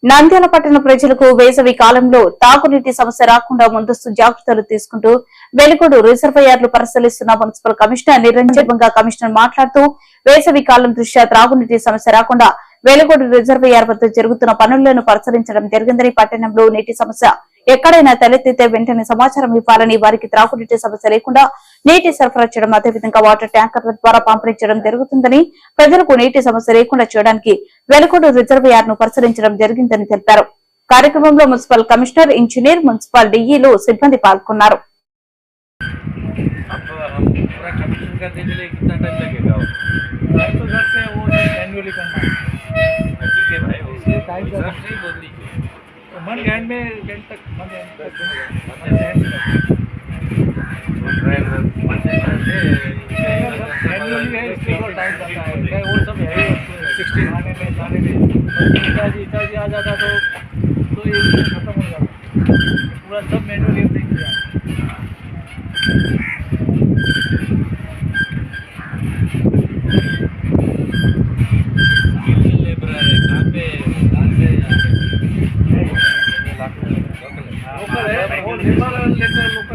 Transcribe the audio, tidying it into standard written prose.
నంద్యాల పట్టణ ప్రజలకు వేసవి కాలంలో తాగునీటి సమస్య రాకుండా ముందస్తు జాగ్రత్తలు తీసుకుంటూ వెలుగొండ రిజర్వాయర్లు పరిశీలిస్తున్న మున్సిపల్ కమిషనర్ నిరంజన్ కమిషనర్ మాట్లాడుతూ వేసవి కాలం దృష్ట్యా త్రాగునీటి సమస్య రాకుండా వెలుగొండ రిజర్వాయర్ వద్ద జరుగుతున్న పనులను పరిశీలించడం జరిగిందని పట్టణంలో నీటి సమస్య ఎక్కడైనా తలెత్తితే వెంటనే సమాచారం ఇవ్వాలని వారికి త్రాగునీటి సమస్య లేకుండా నీటి సరఫరా చేయడం అదేవిధంగా వాటర్ ట్యాంకర్ల ద్వారా పంపిణీ చేయడం జరుగుతుందని ప్రజలకు నీటి సమస్య లేకుండా చేయడానికి వెలుగొండ రిజర్వాయర్ ను పరిశీలించడం జరిగిందని తెలిపారు. కార్యక్రమంలో మున్సిపల్ కమిషనర్, ఇంజనీర్, మున్సిపల్ డిఈలు సిబ్బంది పాల్గొన్నారు. मन एंड में एंड तक मन एंड तक एनुअली है, इसके ऊपर टाइम जाता है वो सब है 16 आने में जाने में इताजी आ जाता तो ये खत्म हो जाता पूरा सब मैनुअली देख लिया। लोकल है वो लेबर